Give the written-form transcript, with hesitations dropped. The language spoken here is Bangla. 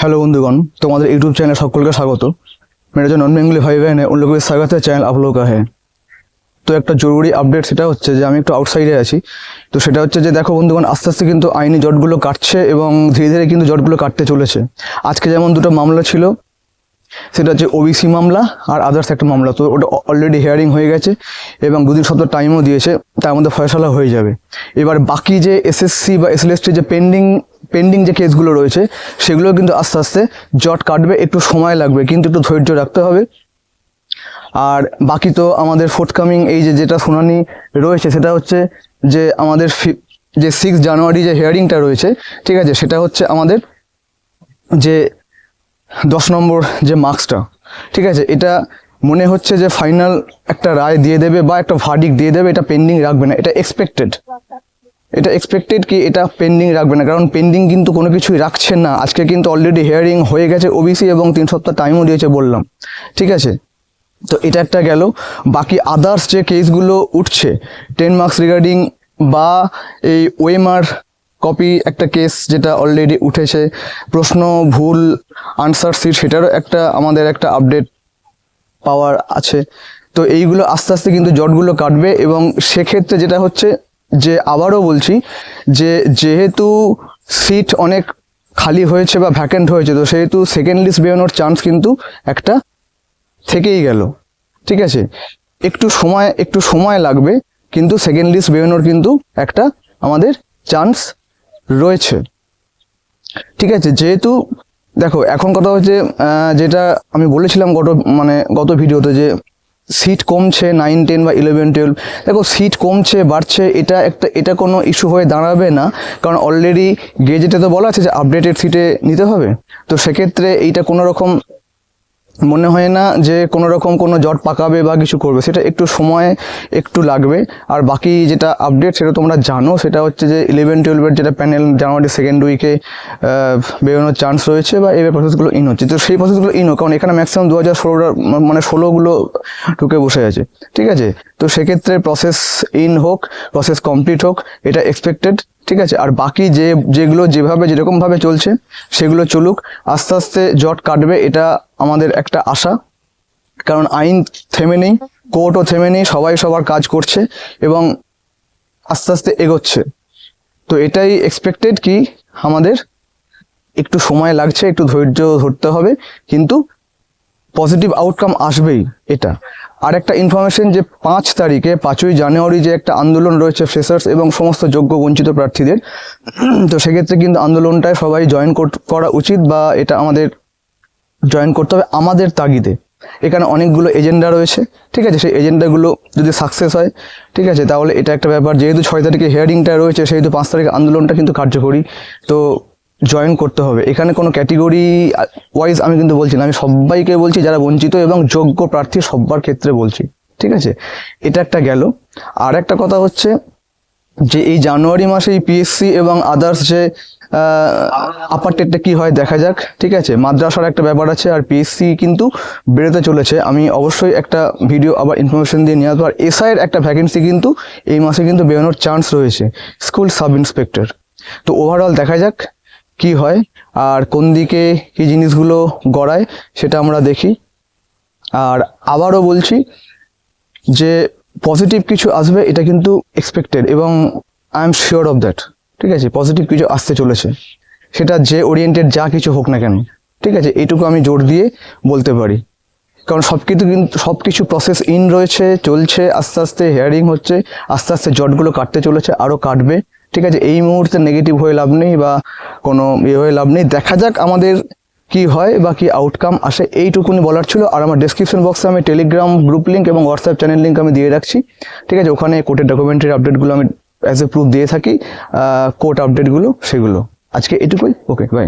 हेलो बंधुगण, तुम्हारे यूट्यूब चैनल सबको स्वागत। मेरा जो नॉन बेंगली भाई बहन है उन लोगों के स्वागत है चैनल आप लोगों का है। तो एक जरूरी अपडेट সেটা হচ্ছে যে আমি একটু আউটসাইডে আছি। তো সেটা হচ্ছে যে দেখো বন্ধুগণ, আস্তে আস্তে কিন্তু আইনি জটগুলো কাটছে এবং ধীরে ধীরে কিন্তু জটগুলো কাটতে চলেছে। আজকে যেমন দুটো মামলা ছিল, সেটা হচ্ছে ওবিসি মামলা আর আদার্স একটা মামলা। তো ওটা অলরেডি হিয়ারিং হয়ে গেছে এবং দুদিন সপ্তাহ টাইমও দিয়েছে, তার মধ্যে ফয়সালা হয়ে যাবে। এবার বাকি যে এসএসসি বা এসএলএসটি যে পেন্ডিং যে কেসগুলো রয়েছে সেগুলো কিন্তু আস্তে আস্তে জট কাটবে, একটু সময় লাগবে, কিন্তু একটু ধৈর্য রাখতে হবে। আর বাকি তো আমাদের ফোর্থকামিং এই যেটা শুনানি রয়েছে সেটা হচ্ছে যে আমাদের যে 6 জানুয়ারি যে হিয়ারিংটা রয়েছে, ঠিক আছে, সেটা হচ্ছে আমাদের যে 10 নম্বর যে মার্কসটা, ঠিক আছে, এটা মনে হচ্ছে যে ফাইনাল একটা রায় দিয়ে দেবে বা একটা ভার্ডিক্ট দিয়ে দেবে। এটা পেন্ডিং রাখবে না, এটা এক্সপেক্টেড কি এটা পেন্ডিং রাখবে না, কারণ পেন্ডিং কিন্তু কোনো কিছুই রাখছেন না। আজকে কিন্তু অলরেডি হিয়ারিং হয়ে গেছে ওবিসি এবং 3 সপ্তাহ টাইমও দিয়েছে বললাম, ঠিক আছে। তো এটা একটা গেল। বাকি আদার্স যে কেসগুলো উঠছে 10 মার্কস রিগার্ডিং বা এই ওএমআর কপি একটা কেস যেটা অলরেডি উঠেছে, প্রশ্ন ভুল আনসার সিট, সেটারও আমাদের একটা আপডেট পাওয়ার আছে। তো এইগুলো আস্তে আস্তে কিন্তু জটগুলো কাটবে এবং সেক্ষেত্রে যেটা হচ্ছে যে আবারও বলছি যে যেহেতু সিট অনেক খালি হয়েছে বা ভ্যাকেন্ট হয়েছে, তো সেহেতু সেকেন্ড লিস্ট বেরোনোর চান্স কিন্তু একটা থেকেই গেল, ঠিক আছে। একটু সময় লাগবে, কিন্তু সেকেন্ড লিস্ট বেরোনোর কিন্তু একটা আমাদের চান্স রয়েছে, ঠিক আছে। যেহেতু দেখো এখন কথা হচ্ছে যেটা আমি বলেছিলাম গত ভিডিওতে যে সিট কমছে 9, 10 বা 11, 12। দেখো সিট কমছে বাড়ছে এটা কোনো ইস্যু হয়ে দাঁড়াবে না, কারণ অলরেডি গেজেটে তো বলা আছে যে আপডেটেড সিটে নিতে হবে। তো সেক্ষেত্রে এইটা কোনো রকম মনে হয় না যে কোনো রকম কোনো জট পাকাবে বা কিছু করবে, সেটা একটু লাগবে। আর বাকি যেটা আপডেট সেটা তোমরা জানো, সেটা হচ্ছে যে 11, 12-এর যেটা প্যানেল জানুয়ারি সেকেন্ড উইকে বেরোনোর চান্স রয়েছে বা এবার প্রসেসগুলো ইন হচ্ছে। তো সেই প্রসেসগুলো কারণ এখানে ম্যাক্সিমাম 2016 ঢুকে বসে আছে, ঠিক আছে। তো সেক্ষেত্রে প্রসেস ইন হোক, প্রসেস কমপ্লিট হোক, এটা এক্সপেক্টেড, ঠিক আছে। আর বাকি যেগুলো যেরকমভাবে চলছে সেগুলো চলুক, আস্তে আস্তে জট কাটবে, এটা আমাদের একটা আশা। কারণ আইন থেমে নেই, কোর্টও থেমে নেই, সবাই সবার কাজ করছে এবং আস্তে আস্তে এগোচ্ছে। তো এটাই এক্সপেক্টেড কি আমাদের একটু সময় লাগছে, একটু ধৈর্য ধরতে হবে, কিন্তু পজিটিভ আউটকাম আসবেই এটা। আর একটা ইনফরমেশন যে 5ই জানুয়ারি যে একটা আন্দোলন রয়েছে ফ্রেশার্স এবং সমস্ত যোগ্য বঞ্চিত প্রার্থীদের, তো সেক্ষেত্রে কিন্তু আন্দোলনটায় সবাই জয়েন করা উচিত বা এটা আমাদের জয়েন করতে হবে আমাদের তাগিদে। এখানে অনেকগুলো এজেন্ডা রয়েছে, ঠিক আছে। সেই এজেন্ডাগুলো যদি সাকসেস হয়, ঠিক আছে, তাহলে এটা একটা ব্যাপার। যেহেতু 6 তারিখে হিয়ারিংটা রয়েছে, সেহেতু 5 তারিখে আন্দোলনটা কিন্তু কার্যকরী, তো জয়েন করতে হবে। এখানে কোনো ক্যাটেগরি ওয়াইজ আমি কিন্তু বলছি না, আমি সবাইকে বলছি, যারা বঞ্চিত এবং যোগ্য প্রার্থী সবার ক্ষেত্রে বলছি, ঠিক আছে। এটা একটা গেল। আর একটা কথা হচ্ছে যে এই জানুয়ারি মাসে এই পিএসসি এবং আদার্স যে আপার টেটটা কি হয় দেখা যাক, ঠিক আছে। মাদ্রাসার একটা ব্যাপার আছে, আর পিএসসি কিন্তু বেরোতে চলেছে। আমি অবশ্যই একটা ভিডিও আবার ইনফরমেশন দিয়ে নিয়ে আসবো। আর এসআইয়ের একটা ভ্যাকেন্সি কিন্তু এই মাসে কিন্তু বেরোনোর চান্স রয়েছে, স্কুল সাব ইন্সপেক্টর। তো ওভারঅল দেখা যাক কি হয় আর কোন দিকে কি জিনিসগুলো গড়ায় সেটা আমরা দেখি। আর আবারও বলছি যে পজিটিভ কিছু আসবে, এটা কিন্তু এক্সপেক্টেড এবং I am sure of that, ঠিক আছে। পজিটিভ কিছু আসতে চলেছে, সেটা যে ওরিয়েন্টেড যা কিছু হোক না কেন, ঠিক আছে। এইটুকু আমি জোর দিয়ে বলতে পারি, কারণ সবকিছু প্রসেস ইন রয়েছে, চলছে, আস্তে আস্তে হিয়ারিং হচ্ছে, আস্তে আস্তে জটগুলো কাটতে চলেছে, আরও কাটবে, ঠিক আছে। এই মুহূর্তে নেগেটিভ হয়ে লাভ নেই বা কোনো হয়ে লাভ নেই। দেখা যাক আমাদের কি হয় বা কি আউটকাম আসে, এইটুকুনি বলার ছিল। আর আমার ডেসক্রিপশন বক্সে আমি টেলিগ্রাম গ্রুপ লিঙ্ক এবং হোয়াটসঅ্যাপ চ্যানেল লিঙ্ক আমি দিয়ে রাখছি, ঠিক আছে। ওখানে কোর্টের ডকুমেন্টারি আপডেটগুলো আমি অ্যাজ এ প্রুফ দিয়ে থাকি, কোর্ট আপডেটগুলো সেগুলো। আজকে এটুকুই, ওকে, বাই।